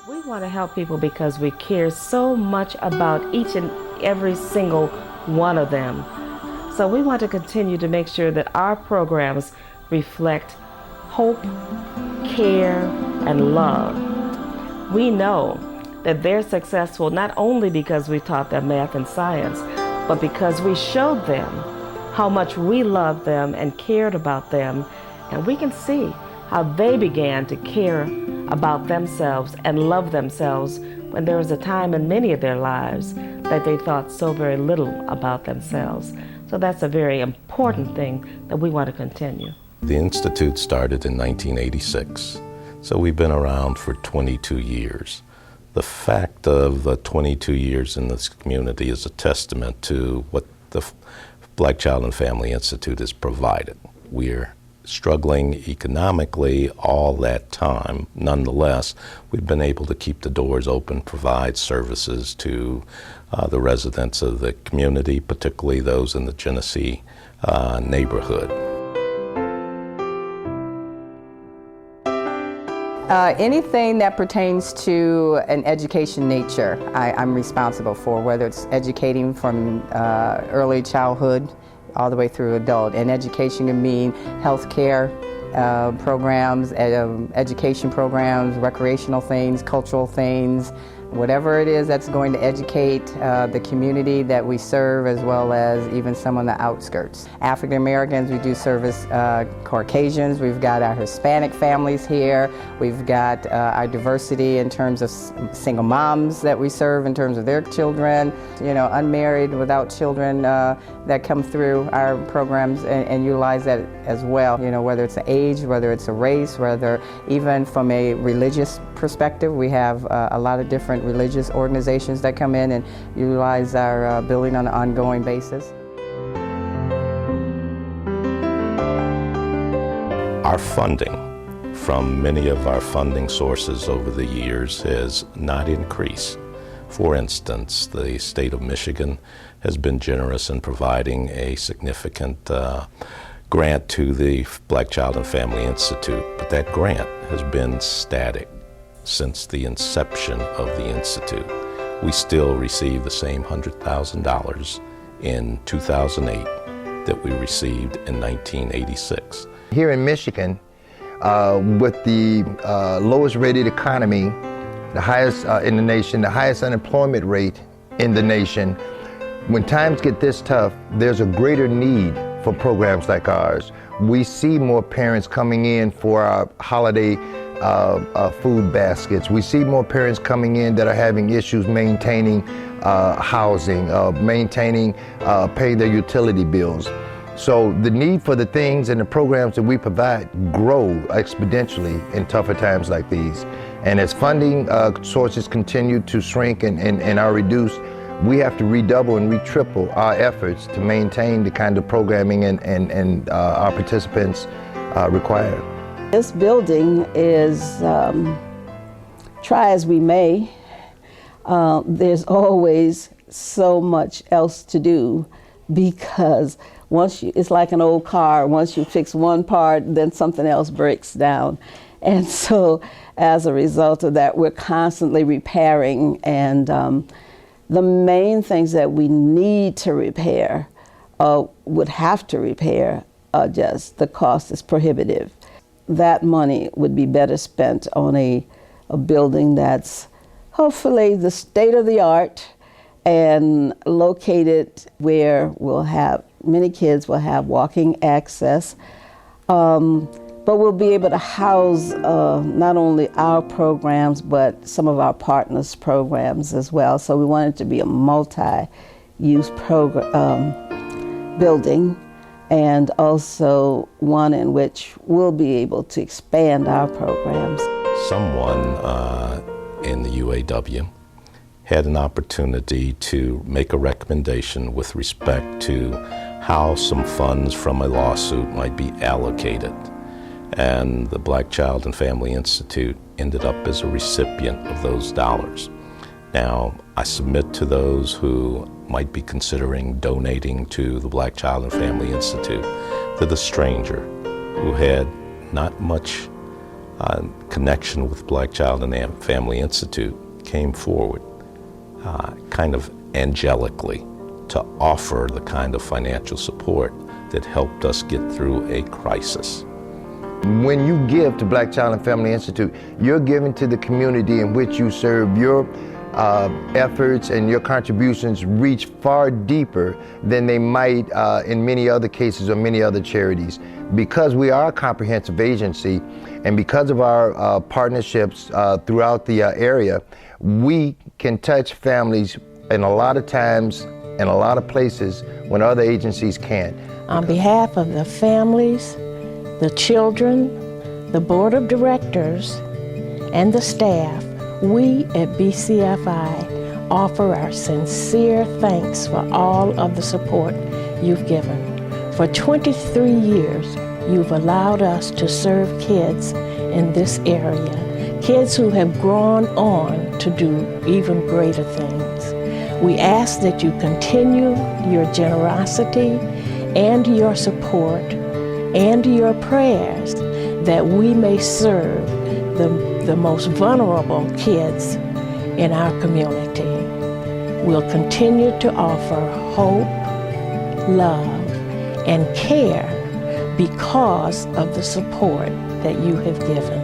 We want to help people because we care so much about each and every single one of them. So we want to continue to make sure that our programs reflect hope, care, and love. We know that they're successful not only because we taught them math and science, but because we showed them how much we loved them and cared about them, and we can see how they began to care about themselves and love themselves when there was a time in many of their lives that they thought so very little about themselves. So that's a very important thing that we want to continue. The Institute started in 1986, so we've been around for 22 years. The fact of the 22 years in this community is a testament to what the Black Child and Family Institute has provided. We're struggling economically all that time. Nonetheless, we've been able to keep the doors open, provide services to the residents of the community, particularly those in the Genesee neighborhood. Anything that pertains to an education nature, I'm responsible for, whether it's educating from early childhood all the way through adult. And education can mean healthcare programs, education programs, recreational things, cultural things, whatever it is that's going to educate the community that we serve, as well as even some on the outskirts. African Americans, we do service Caucasians, we've got our Hispanic families here, we've got our diversity in terms of single moms that we serve in terms of their children, you know, unmarried without children that come through our programs and utilize that as well, you know, whether it's an age, whether it's a race, whether even from a religious perspective. We have a lot of different religious organizations that come in and utilize our building on an ongoing basis. Our funding from many of our funding sources over the years has not increased. For instance, the state of Michigan has been generous in providing a significant grant to the Black Child and Family Institute, but that grant has been static since the inception of the Institute. We still receive the same $100,000 in 2008 that we received in 1986. Here in Michigan, with the lowest rated economy, the highest in the nation, the highest unemployment rate in the nation, when times get this tough, there's a greater need for programs like ours. We see more parents coming in for our holiday food baskets. We see more parents coming in that are having issues maintaining housing, paying their utility bills. So the need for the things and the programs that we provide grow exponentially in tougher times like these. And as funding sources continue to shrink and are reduced, we have to redouble and triple our efforts to maintain the kind of programming and our participants require. This building is, try as we may, there's always so much else to do, because it's like an old car. Once you fix one part, then something else breaks down. And so as a result of that, we're constantly repairing, and the main things that we need to repair, would have to repair, just the cost is prohibitive. That money would be better spent on a building that's hopefully the state of the art and located where many kids will have walking access, but we'll be able to house not only our programs, but some of our partners' programs as well. So we want it to be a multi-use building, and also one in which we'll be able to expand our programs. Someone in the UAW had an opportunity to make a recommendation with respect to how some funds from a lawsuit might be allocated. And the Black Child and Family Institute ended up as a recipient of those dollars. Now, I submit to those who might be considering donating to the Black Child and Family Institute that a stranger who had not much connection with Black Child and Family Institute came forward kind of angelically to offer the kind of financial support that helped us get through a crisis. When you give to Black Child and Family Institute, you're giving to the community in which you serve. Your efforts and your contributions reach far deeper than they might in many other cases or many other charities. Because we are a comprehensive agency and because of our partnerships throughout the area, we can touch families in a lot of times in a lot of places when other agencies can't. On behalf of the families, the children, the board of directors, and the staff, we at BCFI offer our sincere thanks for all of the support you've given. For 23 years, you've allowed us to serve kids in this area, kids who have gone on to do even greater things. We ask that you continue your generosity and your support and your prayers that we may serve the most vulnerable kids in our community. We'll continue to offer hope, love, and care because of the support that you have given.